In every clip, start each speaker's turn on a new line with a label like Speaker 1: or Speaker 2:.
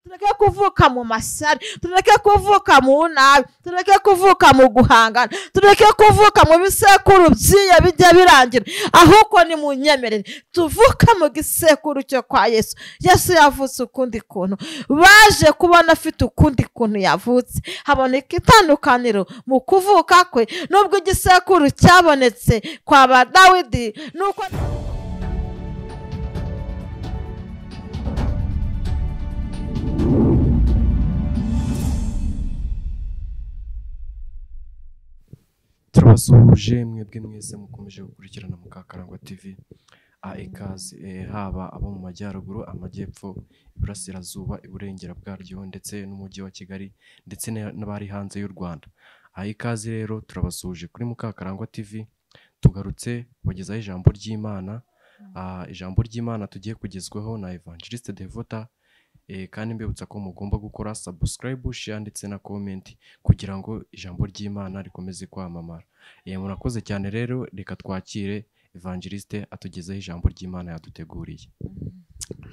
Speaker 1: tureke kuvuka mu mashyari, tureke kuvuka mu nabi, tureke kuvuka mu guhangana, tureke kuvuka mu bisekuru byiye bijya birangira, ahubwo ni mu nyemerere tuvuka mu gisekuru cyo kwa Yesu. Yesu yavutse ukundi kuntu, baje kubona afite ukundi kuntu yavutse, haboneka itandukaniro mu kuvuka kwe. Nubwo igisekuru cyabonetse kwa ba Dawidi, nuko
Speaker 2: turabasuhuje mwebwe mwese mukomeje gukurikirana Mukakarangwa TV. Ikaze haba abo mu majyaruguru, amajyepfo, iburasirazuba, iburengera bwaryo ndetse n'umujyi wa Kigali ndetse n'abari hanze y'u Rwanda. Ikaze rero turabasuhuje kuri Mukakarangwa TV, tugarutse kubagezaho ijambo ry'Imana. Ijambo ry'Imana tugiye kugezwaho na Evangeliste Devota. Kandi mbibutsa ko mugomba gukora subscribe, share ndetse na comment kugira ngo ijambo ry'Imana rikomeze kwamamara. Murakoze cyane rero, reka twakire Evangeliste atugezeho ijambo ry'Imana yaduteguriye.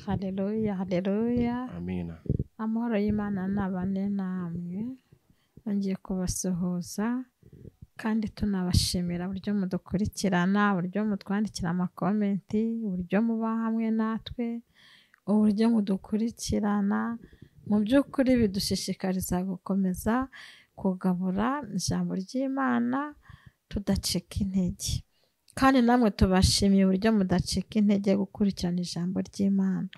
Speaker 1: Haleluya, haleluya.
Speaker 2: Amina.
Speaker 1: Amahoro y'Imana nabane namwe. Ngiye kubasuhuza kandi tunabashimira uburyo mudukurikirana, uburyo mutwandikira amakomenti, uburyo muba hamwe natwe, uburyo mudukurikirana. Mu by'ukuri bidushishikariza gukomeza kugabura ijambo ry'Imana tudacika intege, kandi namwe tubashimiye uburyo mudacika intege gukurikirana ijambo ry'Imana.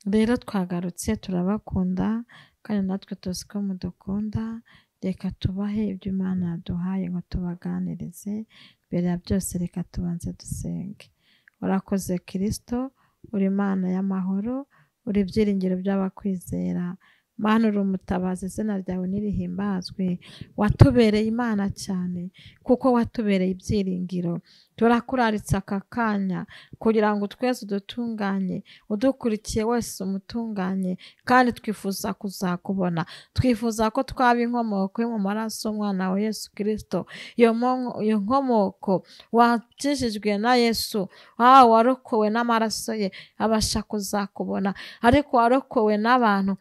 Speaker 1: Rero twagarutse, turabakunda kandi natwe tuzi ko mudukunda. Reka tubahe ibyo Imana yaduhaye ngo tubaganirize. Mbere ya byose reka tubanze dusenge. Urakoze Kristo, uri Imana y'amahoro, uri ibyiringiro by'abakwizera. Mana uri umutabazi, izina ryawe nirihimbazwe. Watubereye Imana cyane kuko watubereye ibyiringiro. Turakuraritse aka kanya kugira ngo twese udutunganye, udukurikiye wese umutunganye, kandi twifuza kuzakubona. Twifuza ko twaba inkomoko yo mu maraso y'umwana wa Yesu Kristo. Iyo nkomoko wakijijwe na Yesu, warokowe n'amaraso ye, abasha kuzakubona. Ariko warokowe n'abantu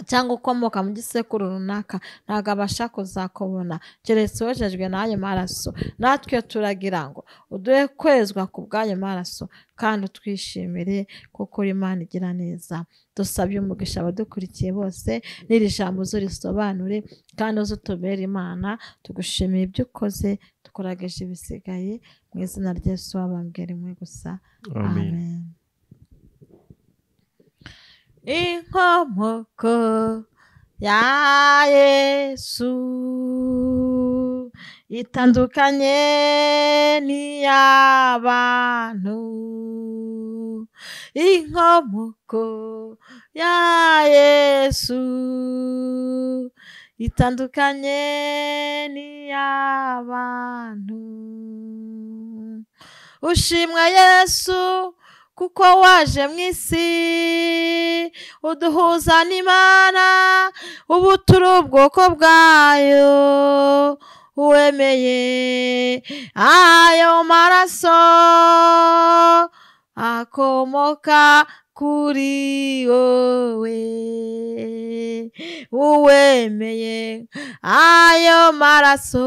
Speaker 1: cyangwa ukomoka mu gisekuru runaka, ntabwo abasha kuzakubona keretse wejejwe n'ayo maraso. Natwe turagira ngo uduhe kwezwa ku bw'ayo maraso kandi utwishimire kuko uri Imana igira neza. Dusabye umugisha abadukurikiye bose, n'iri jambo uzurisobanure kandi uzutubere Imana. Tugushimiye ibyo ukoze, tukuragije ibisigaye mu izina rya Yesu wabambwe rimwe gusa. Amen. Inkomoko ya Yesu itandukanye n'iy'abantu. Inkomoko ya Yesu itandukanye n'iy'abantu. Ushimwa Yesu kuko waje mu isi uduhuza n'Imana, ubu turi ubwoko bwayo. Uwemeye ayo maraso akomoka kuri wowe. Uwemeye ayo maraso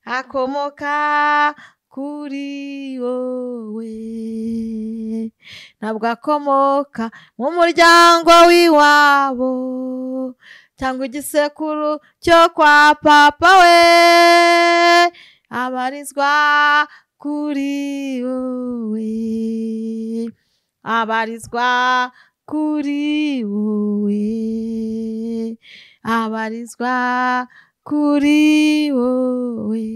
Speaker 1: akomoka kuri wowe. Ntabwo akomoka mu muryango w'iwabo cyangwa igisekuru cyo kwa papa we, abarizwa kuri wowe, abarizwa kuri wowe, abarizwa kuri wowe.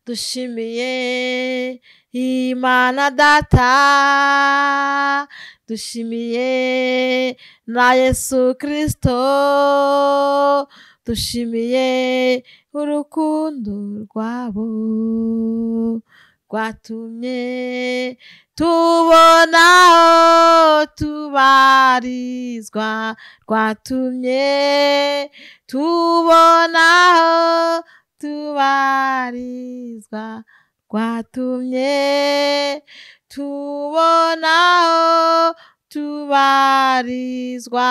Speaker 1: Dushimiye Imana Data, dushimiye na Yesu Kristo, dushimiye urukundo rwabo rwatumye tubona aho tubarizwa, rwatumye tubona aho tubarizwa, rwatumye tubonaho tubarizwa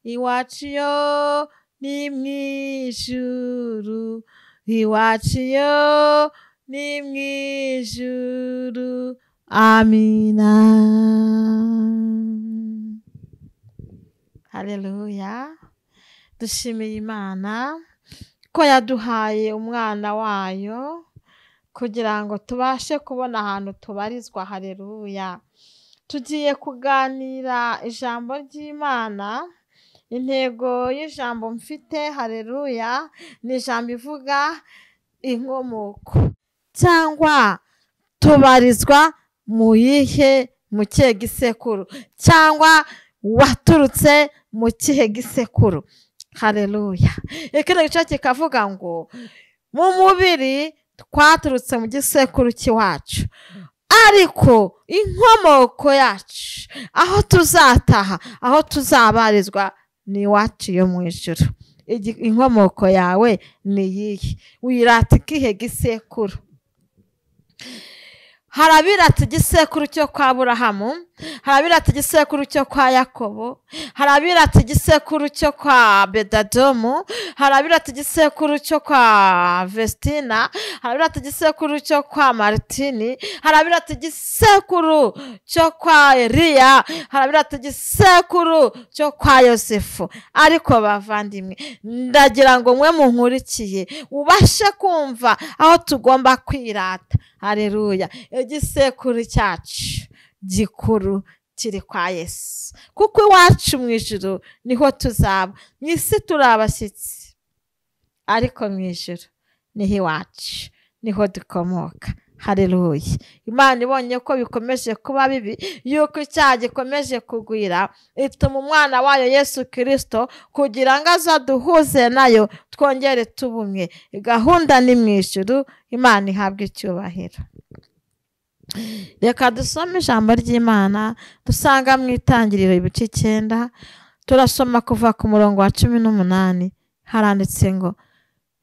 Speaker 1: iwacu yo ni mw'ijuru, iwacu yo ni mw'ijuru. Amina. Haleluya. Dushimiye Imana ko yaduhaye umwana wayo kugira ngo tubashe kubona ahantu tubarizwa. Haleluya. Tugiye kuganira ijambo ry'Imana. Intego y'ijambo mfite, haleluya, ni ijambo ivuga inkomoko, cyangwa tubarizwa mu kihe gisekuru, cyangwa waturutse mu kihe gisekuru. Haleluya. Ikindi gice kikavuga ngo mu mubiri twaturutse mu gisekuru cy'iwacu, ariko inkomoko yacu, aho tuzataha, aho tuzabarizwa, ni iwacu yo mu ijuru. Inkomoko yawe ni iyihe? Wirata ikihe gisekuru? Hari abirata igisekuru cyo kwa Aburahamu, hari abirata igisekuru cyo kwa Yakobo, hari abirata igisekuru cyo kwa Bedadomu, hari abirata igisekuru cyo kwa Vestina, hari abirata igisekuru cyo kwa Martini, hari abirata igisekuru cyo kwa Eliya, hari abirata igisekuru cyo kwa Yosefu. Ariko bavandimwe, ndagira ngo mwe munkurikiye ubashe kumva aho tugomba kwirata. Haleluya. Igisekuru cyacu gikuru kiri kwa Yesu, kuko iwacu mu ijuru niho tuzaba. Mu isi turi abashyitsi, ariko mu ijuru niho iwacu, niho dukomoka. Haleluya. Imana ibonye ko bikomeje kuba bibi, yuko icyaha gikomeje kugwira, ituma umwana wayo Yesu Kristo kugira ngo azaduhuze nayo, twongere tubumwe. Gahunda ni mu ijuru. Imana ihabwe icyubahiro. Reka dusome ijambo ry'Imana dusanga mu Itangiriro ibice 9. Turasoma kuva ku murongo wa 18. Haranditse ngo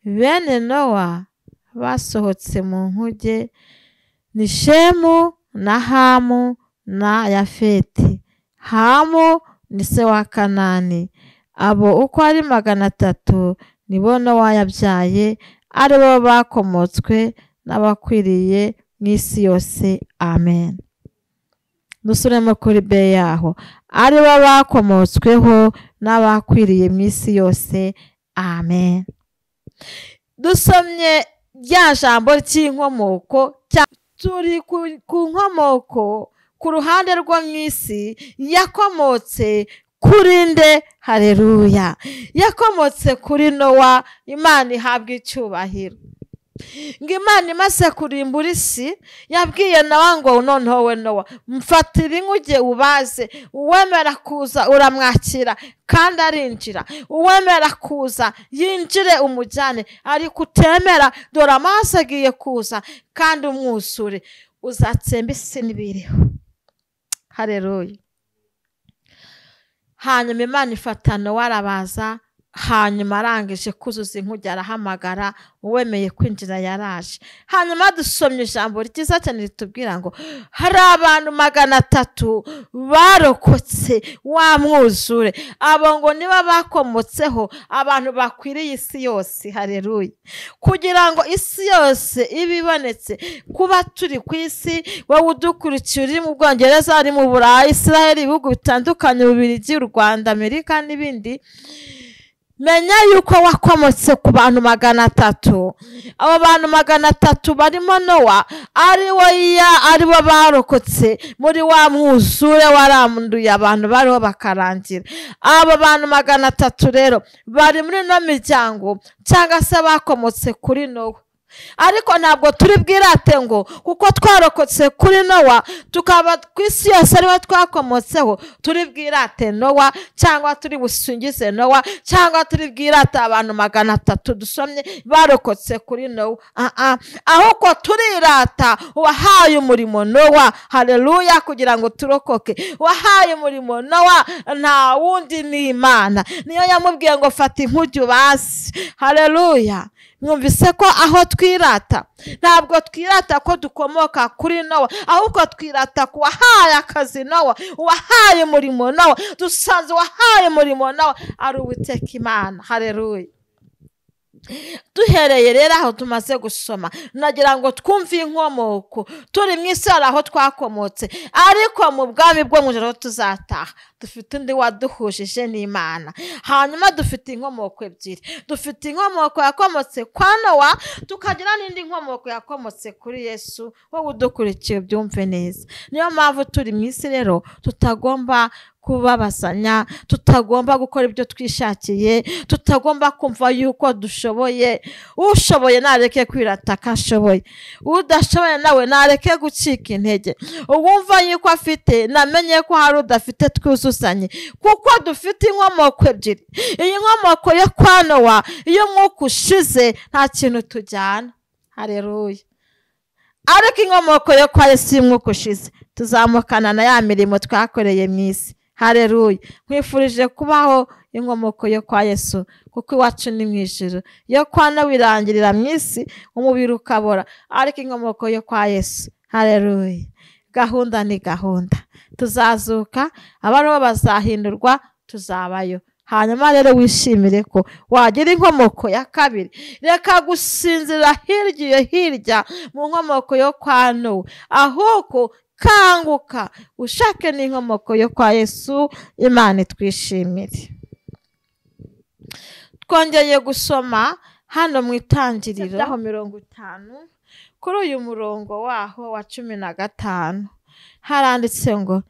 Speaker 1: bene Nowa basohotse mu nkuge ni Shemu na Hamu na Yafeti. Hamu ni se wa Kanani. Abo uko ari 300 nibo Nowa yabyaye, ari bo bakomotswe n'abakwiriye n'isi yose. Amen. Dusubiremo kuri be yaho, ari bo bakomotsweho n'abakwiriye mu isi yose. Amen. Dusomye rya jambo ry'inkomoko. Turi ku nkomoko ku ruhande rwo mu isi. Yakomotse kuri nde? Haleluya. Yakomotse kuri Nowa. Imana ihabwe icyubahiro. Ngo Imana imaze kurimbura isi, yabwiye Nowa ngo noneho we Nowa, mfatira inkuge ubaze, uwemera kuza uramwakira kandi arinjira, uwemera kuza yinjire umujyane, ariko utemera dore amazi agiye kuza kandi umwuzure, uzatsemba isi n'ibiriho. Haleluya. Hanyuma Imana ifata Nowa arabaza, hanyuma arangije kuzuza inkuge arahamagara uwemeye kwinjira yaraje. Hanyuma dusomye ijambo ryiza cyane ritubwira ngo hari abantu 300 barokotse wa mwuzure. Abo ngo niba bakomotseho abantu bakwiriye isi yose. Haleluya. Kugira ngo isi yose ibibonetse kuba turi ku isi, wowe udukurikiye uri mu Bwongereza, ari mu Burayi, Israel, ibihugu bitandukanye, Ububiligi, u Rwanda, Amerika n'ibindi, menya yuko wakomotse ku bantu 300. Abo bantu 300 barimo Nowa, ari bo barokotse muri wa mwuzure waranduye abantu bariho bakarangira. Abo bantu 300 rero bari muri no miryango cyangwa se bakomotse kuri Nowa. Ariko ntabwo turi bwirate ngo kuko twarokotse kuri Nowa tukaba ku isi yose ariwe twakomotseho, turi bwirate Nowa cyangwa turi busungize Nowa cyangwa turi bwirate abantu 300 dusomye barokotse kuri Nowa. Ahubwo turirata wahaye umurimo Nowa. Haleluya. Kugira ngo turokoke, wahaye umurimo Nowa, nta wundi ni Imana. Niyo yamubwiye ngo fata inkuge ubaze. Haleluya. mwumvise ko aho twirata ntabwo twirata ko dukomoka kuri Nowa, ahubwo twirata ku wahaye akazi Nowa, uwahaye umurimo Nowa. Dusanze uwahaye umurimo Nowa ari Uwiteka Imana. Haleluya. Duhereye rero aho tumaze gusoma, nagira ngo twumve inkomoko. Turi mu isi hari aho twakomotse, ariko mu bwami bwo mu ijuru tuzataha dufite undi waduhujije n'Imana. Hanyuma dufite inkomoko ebyiri. Dufite inkomoko yakomotse kwa Nowa, tukagira n'indi nkomoko yakomotse kuri Yesu. Wowe udukurikiye byumve neza. Niyo mpamvu turi mu isi rero tutagomba kubabasanya, tutagomba gukora ibyo twishakiye, tutagomba kumva yuko dushoboye. Ushoboye nareke kwirata ko ashoboye, udashoboye nawe nareke gucika intege. Uwumva yuko afite namenye ko hari udafite twuzuzanye, kuko dufite inkomoko ebyiri. Iyi nkomoko yo kwa Nowa iyo umwuka ushize nta kintu tujyana. Haleluya. Ariko inkomoko yo kwa Yesu iyo umwuka ushize tuzamukana na ya mirimo twakoreye mu isi. Haleluya. Nkwifurije kubaho inkomoko yo kwa Yesu, kuko iwacu ni mu ijuru. Yo kwa Nowa irangirira mu isi, umubiri ukabora, ariko inkomoko yo kwa Yesu. Haleluya. Gahunda ni gahunda. Tuzazuka, abariho bazahindurwa, tuzabayo. Hanyuma rero wishimire ko wagira inkomoko ya kabiri. Reka gusinzira hirya mu nkomoko yo kwa Nowa, ahubwo kanguka ushake n'inkomoko yo kwa Yesu. Imana itwishimire. Twongeye gusoma hano mu Itangiriro aho 50 kuri uyu murongo waho wa 15 haranditse ngo,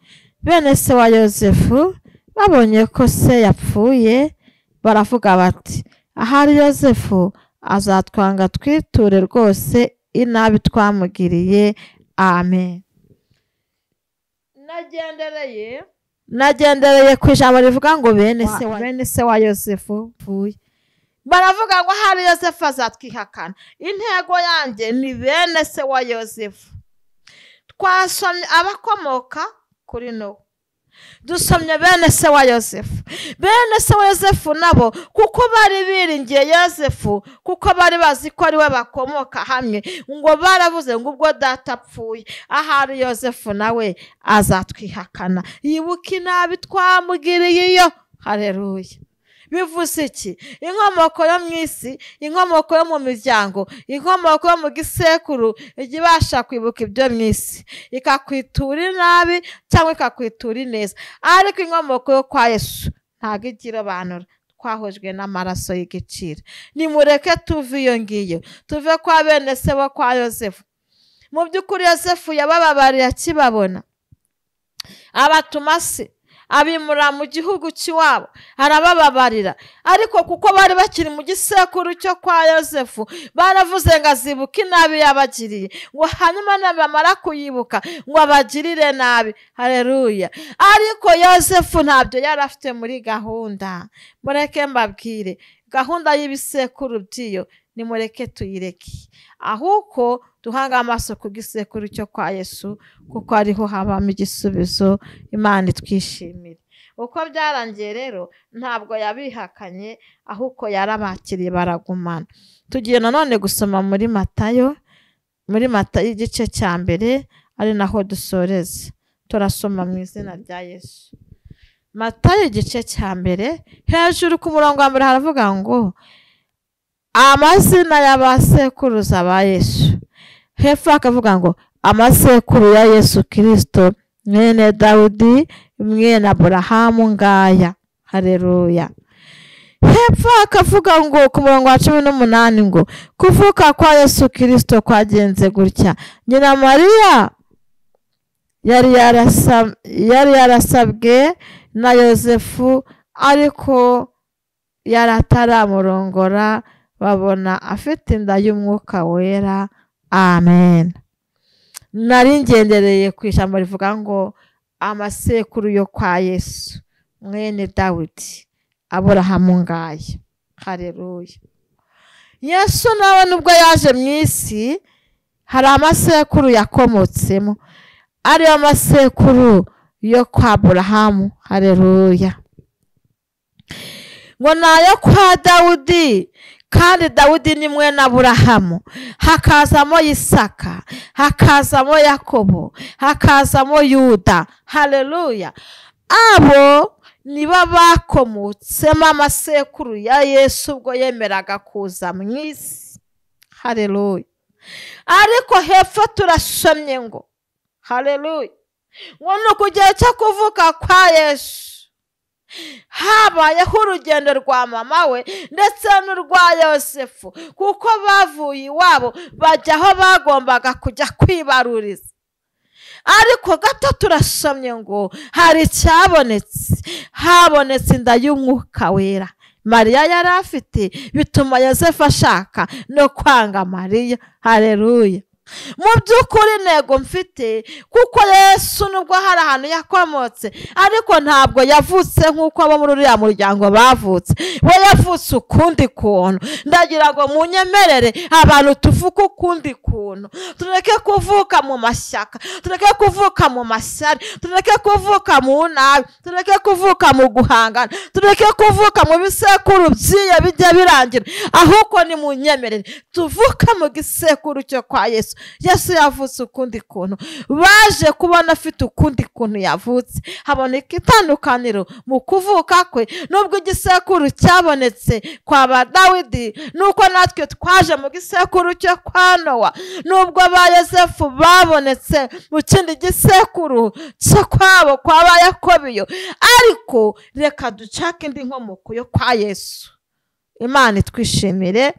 Speaker 1: bene se wa Yozefu babonye ko se yapfuye baravuga bati, ahari Yozefu azatwanga twiture rwose inabi twamugiriye. Amen. Nagendereye ku ijambo rivuga ngo bene se wa Yozefu yapfuye. Baravuga ngo ahari Yozefu azatwihakana. Intego yanjye ni bene se wa Yozefu. Twasomye abakomoka kuri Nowa, dusomye bene se wa Yozefu. Bene se wa Yozefu nabo kuko bari biringiye Yozefu, kuko bari bazi ko ari we bakomoka hamwe, ngo baravuze ngo ubwo data apfuye ahari Yozefu nawe azatwihakana, yibuke inabi twamugiriye iyo. Haleluya. Bivuze iki? Inkomoko yo mu isi, inkomoko yo mu miryango, inkomoko yo mu gisekuru ijya ibasha kwibuka ibyo mu isi, ikakwitura inabi cyangwa ikakwitura ineza. Ariko inkomoko yo kwa Yesu ntabwo igira abanura. Twahojwe n'amaraso y'igiciro. Nimureke tuve iyo ngiyo, tuve kwa bene se bo kwa Yozefu. Mu by'ukuri Yozefu yabababariye akibabona, abatuma se abimura mu gihugu cy'iwabo, arabababarira. Ariko kuko bari bakiri mu gisekuru cyo kwa Yozefu, baravuze ngo azibuke inabi yabagiriye, ngo hanyuma nabamara kuyibuka ngo abagirire nabi. Haleluya. Ariko Yozefu ntabyo yari afite muri gahunda. Mureke mbabwire, gahunda y'ibisekuru by'iyo nimureke tuyireke, ahubwo duhanga amaso ku gisekuru cyo kwa Yesu, kuko ariho habamo igisubizo. Imana itwishimire. Uko byarangiye rero ntabwo yabihakanye, ahubwo yarabakiriye baragumana. Tugiye nanone gusoma muri Matayo igice cya mbere, ari naho dusoreza. Turasoma mu izina rya Yesu. Matayo igice cya mbere, hejuru ku murongo wa mbere haravuga ngo, amazina y'abasekuruza ba Yesu. Hepfo akavuga ngo, amasekuru ya Yesu Kristo mwene Dawudi mwene Aburahamu ngaya. Haleluya. Hepfo akavuga ngo ku murongo wa 18 ngo, kuvuka kwa Yesu Kristo kwagenze gutya. Nyina Mariya yari yarasabwe na Yozefu, ariko yarataramurongora, babona afite inda y'umwuka wera. Amen. Nari ngendereye ku ijambo rivuga ngo amasekuru yo kwa Yesu mwene Dawudi Aburahamu ngaya. Haleluya. Yesu nawe nubwo yaje mu isi hari amasekuru yakomotsemo, ari amasekuru yo kwa Aburahamu. Haleluya. Ngo nayo kwa Dawudi kandi Dawidi ni mwene Aburahamu, hakazamo Isaka, hakazamo Yakobo, hakazamo Yuda. Haleluya! Abo nibo bakomotsemo amasekuru ya Yesu ubwo yemeraga kuza mu isi. Haleluya! Ariko hepfo turasomye ngo haleluya, ngo ni ku gihe cyo kuvuka kwa Yesu habayeho urugendo rwa mama we ndetse n'urwa Yosefu, kuko bavuye iwabo bajya aho bagombaga kujya kwibaruriza. Ariko gato turasomye ngo hari icyabonetse, habonetse inda y'Umwuka Wera Mariya yari afite, bituma Yosefu ashaka no kwanga Mariya. Haleluya! Mu by'ukuri intego mfite, kuko Yesu nubwo hari ahantu yakomotse, ariko ntabwo yavutse nk'uko abo muri uriya muryango bavutse. We yavutse ukundi kuntu. Ndagira ngo munyemerere abantu tuvuke ukundi kuntu, tureke kuvuka mu mashyaka, tureke kuvuka mu mashyari, tureke kuvuka mu nabi, tureke kuvuka mu guhangana, tureke kuvuka mu bisekuru byiye bijya birangira, ahubwo ni munyemerere tuvuka mu gisekuru cyo kwa Yesu. Yesu yavutse ukundi kuntu, baje kubona afite ukundi kuntu yavutse. Haboneka itandukaniro mu kuvuka kwe. Nubwo igisekuru cyabonetse kwa ba Dawidi, nuko natwe twaje mu gisekuru cyo kwa Nowa. Nubwo ba Yosefu babonetse mu kindi gisekuru cyo kwabo kwa ba Yakobiyo, ariko reka ducake indi nkomoko yo kwa Yesu. Imana itwishimire.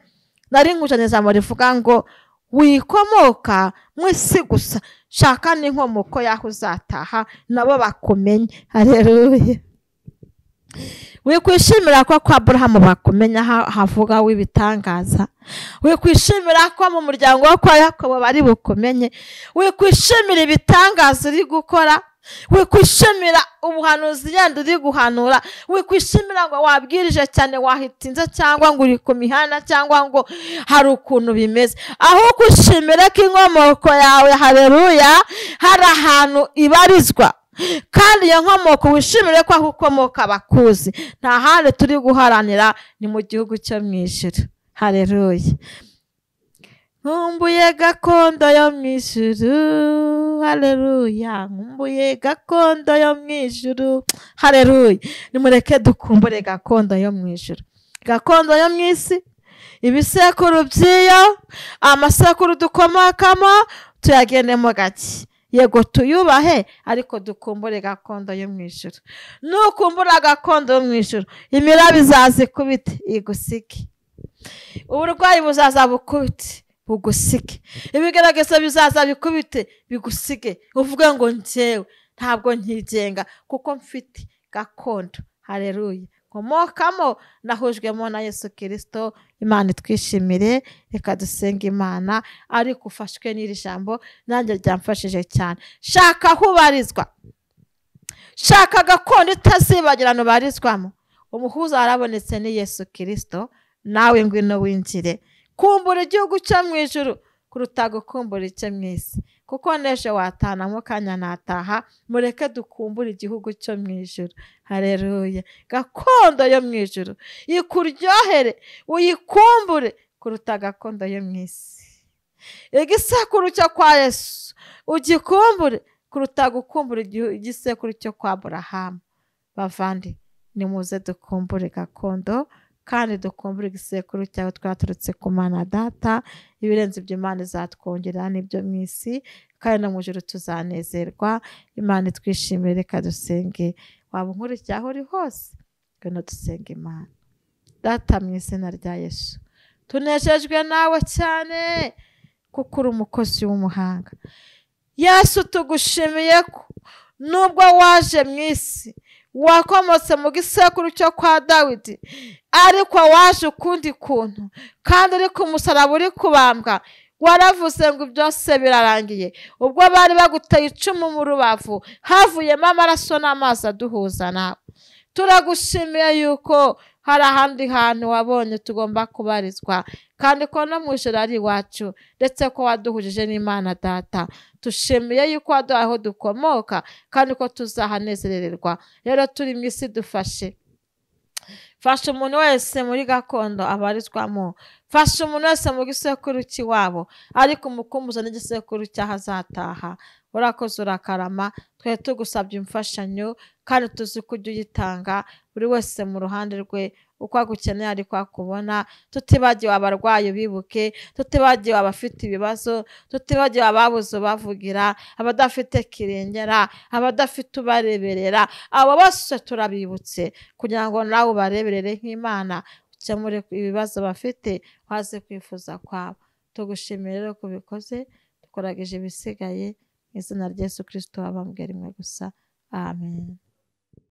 Speaker 1: Nari nkujaniza mu rivuga ngo wikomoka mu isi gusa, shaka n'inkomoko yaho uzataha nabo bakumenye. Haleluya! Wikwishimira ko kwa Aburahamu bakumenya havuga w'ibitangaza. Wikwishimira ko mu muryango wo kwa Yakobo bari bukumenye. Wikwishimira ibitangaza uri gukora. Wikwishimira ubuhanuzi yandi uri guhanura. Wikwishimira ngo wabwirije cyane wahitinze, cyangwa ngo uri ku mihanda, cyangwa ngo hari ukuntu bimeze. Aho kwishimira ko inkomoko yawe, haleluya, hari ahantu ibarizwa, kandi iyo nkomoko wishimire ko aho ukomoka bakuzi. Nta handi turi guharanira, ni mu gihugu cyo mu ijuru. Haleluya! Nkumbuye gakondo yo mu ijuru. Haleluya! Nkumbuye gakondo yo mu ijuru. Haleluya! Nimureke dukumbure gakondo yo mu ijuru. Gakondo yo mu isi, ibisekuru by'iyo, amasekuru dukomokamo, tuyagendemo gake. Yego tuyubahe, ariko dukumbure gakondo yo mu ijuru. Nukumbura gakondo yo mu ijuru, imiraba izaza ikubite igusike. Uburwayi buzaza bukubite bugusike. Ibigaragaza bizaza bikubite bigusige. Uvuge ngo njyewe ntabwo nkigenga, kuko mfite gakondo. Haleluya! Nkomokamo, nahujwemo na Yesu Kristo. Imana itwishimire. Reka dusenge Imana. Ariko ufashwe n'iri jambo, nanjye ryamfashije cyane. Shaka aho ubarizwa, shaka gakondo itazibagirana ubarizwamo. Umuhuza warabonetse ni Yesu Kristo. Nawe ngwino winjire. Kumbura igihugu cyo mu ijuru kuruta gukumbura icyo mu isi, kuko neje watana mu kanya nataha. Mureke dukumbura igihugu cyo mu ijuru. Haleluya! Gakondo yo mu ijuru ikuryohere, uyikumbure kuruta gakondo yo mu isi. Igisekuru cyo kwa Yesu ugikumbure kuruta gukumbura igisekuru cyo kwa Aburahamu. Bavandi, nimuze dukumbure gakondo, kandi dukumbure igisekuru cyaho twaturutse ku Mana Data. Ibirenze ibyo Imana izatwongerera n'ibyo mu isi, kandi no mu ijuru tuzanezerwa. Imana itwishimire. Reka dusenge. Waba unkurikiye aho uri hose, ngwino dusenge Imana. Data, mu izina rya Yesu, tunejejwe nawe cyane, kuko uri umukozi w'umuhanga. Yesu, tugushimiye ko nubwo waje mu isi wakomotse mu gisekuru cyo kwa Dawidi, ariko waje ukundi kuntu, kandi uri ku musaraba uri kubambwa. Waravuze ngo byose birarangiye. Ubwo bari baguteye icumu mu rubavu, havuyemo amaraso n'amazi aduhuza nawe. Turagushimiye yuko hari ahandi hantu wabonye tugomba kubarizwa, kandi ko no mu ijuru ari iwacu, ndetse ko waduhujije n'Imana Data. Tushimiye yuko waduhaye aho dukomoka, kandi ko tuzahanezererwa. Rero turi mu isi dufashe, fasha umuntu wese muri gakondo abarizwamo, fasha umuntu wese mu gisekuru cy'iwabo ariko umukumbuza n'igisekuru cy'ahazataha. Urakoze urakarama, twe tugusabye imfashanyo kandi tuzi ko ujya uyitanga buri wese mu ruhande rwe uko agukeneye ariko akubona. Tutibagiwe abarwayi bibuke, tutibagiwe abafite ibibazo, tutibagiwe ababuze ubavugira, abadafite kirengera, abadafite ubareberera, abo bose turabibutse kugira ngo nawe ubareberere nk'Imana, ukemure ibibazo bafite waze kwifuza kwabo. Tugushimire rero ko ubikoze, tukuragije ibisigaye mu izina rya Yesu Kristo wabambwe rimwe gusa, amen.